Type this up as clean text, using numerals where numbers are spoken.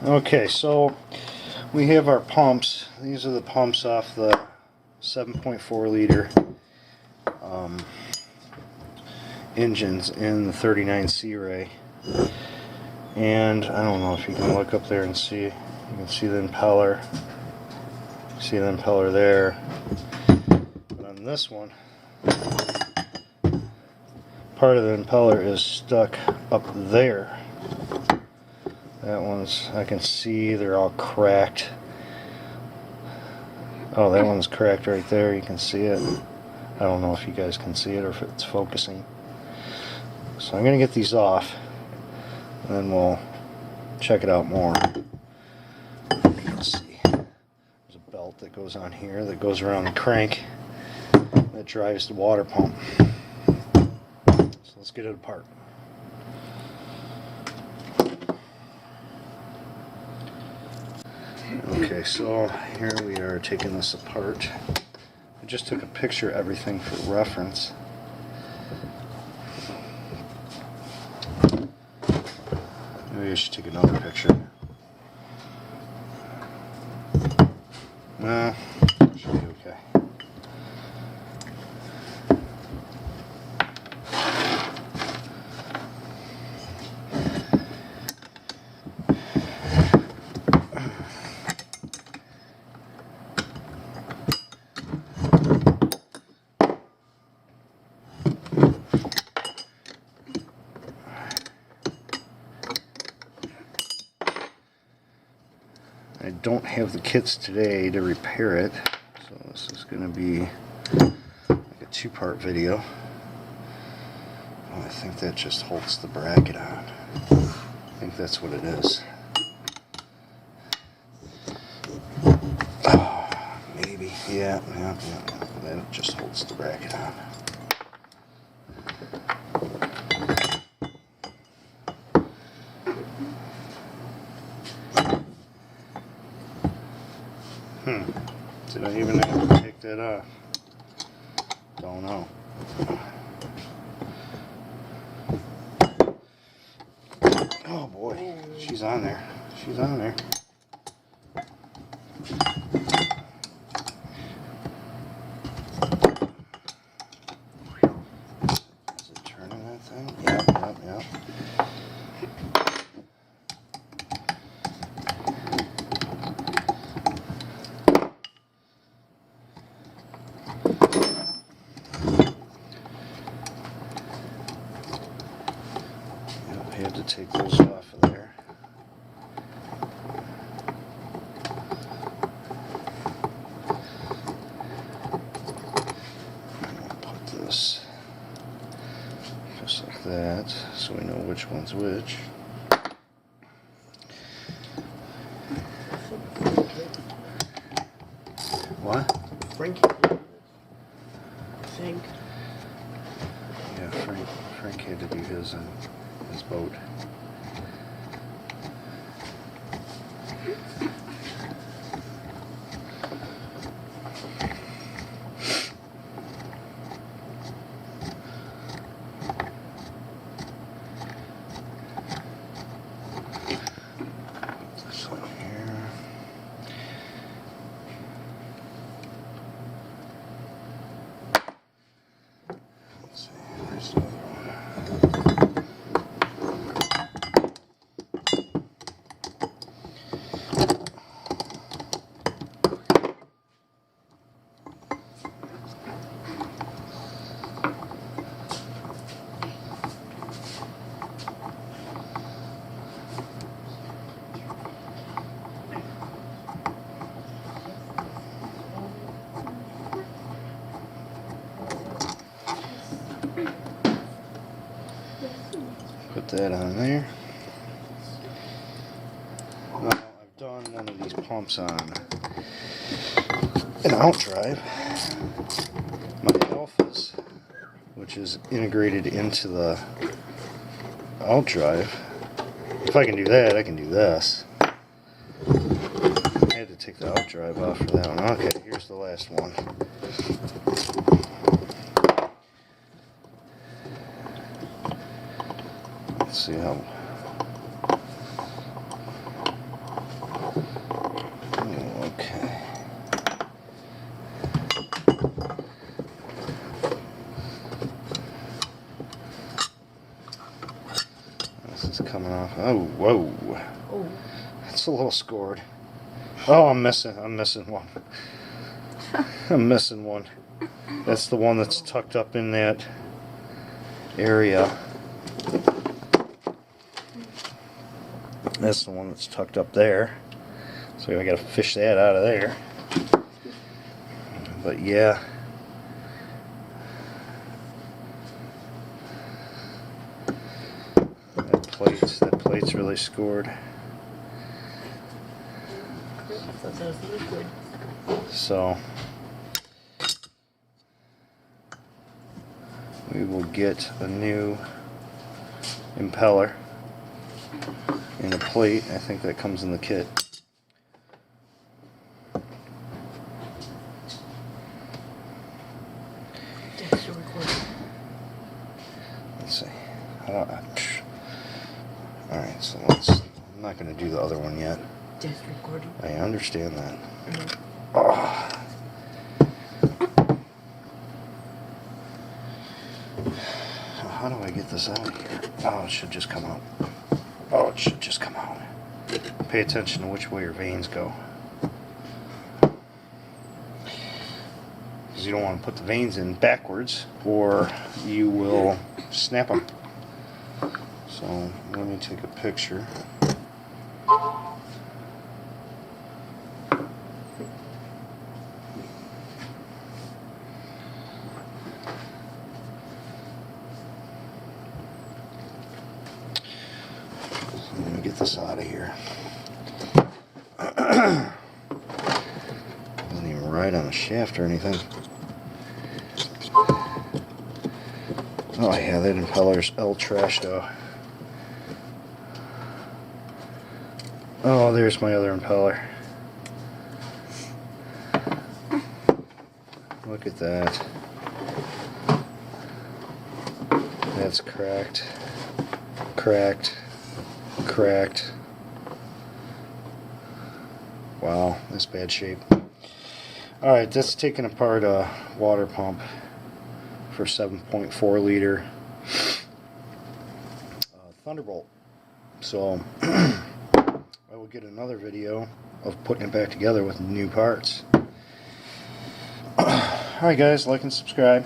Okay, so we have our pumps. These are the pumps off the 7.4 liter engines in the 39 Sea Ray. And I don't know if you can look up there and see. You can see the impeller. See the impeller there. But on this one, part of the impeller is stuck up there. That one's, I can see they're all cracked. Oh, that one's cracked right there. You can see it. I don't know if you guys can see it or if it's focusing. So I'm going to get these off, and then we'll check it out more. Let's see. There's a belt that goes on here that goes around the crank that drives the water pump. So let's get it apart. Okay, so here we are taking this apart. I just took a picture of everything for reference. Maybe I should take another picture. Nah, should be okay. I don't have the kits today to repair it, so this is going to be like a two-part video. Oh, I think that just holds the bracket on. I think that's what it is. Oh, maybe, yeah, that just holds the bracket on. Did I even have to take that off? Don't know. Oh boy, she's on there. She's on there. Is it turning that thing? Yep. I had to take those off of there. And we'll put this just like that, so we know which one's which. What? Frankie. I think. Yeah, Frank had to do his on his boat. This one here. Let's see, where's the other one? Put that on there. Now I've done one of these pumps on an out drive. My alphas, which is integrated into the out drive. If I can do that, I can do this. I had to take the out drive off for that one. Okay, here's the last one. Let's see how Oh, whoa. Oh. That's a little scored. Oh, I'm missing one. I'm missing one. That's the one that's tucked up in that area. That's the one that's tucked up there. So I gotta fish that out of there. But yeah. That plate's really scored. So that was liquid. So we will get a new impeller and a plate. I think that comes in the kit. That's still recording. Let's see. Alright, so I'm not going to do the other one yet. Just recording. I understand that. Mm-hmm. Oh. How do I get this out of here? Oh, it should just come out. Oh, it should just come out. Pay attention to which way your vanes go. Because you don't want to put the vanes in backwards or you will snap them. So let me take a picture. Let me get this out of here. Doesn't even ride on a shaft or anything. Oh yeah, that impeller's L trashed though. Oh, there's my other impeller. Look at that. That's cracked. Cracked. Cracked. Wow, that's bad shape. Alright, that's taking apart a water pump for 7.4 liter Thunderbolt. So I will get another video of putting it back together with new parts. Alright guys, like and subscribe.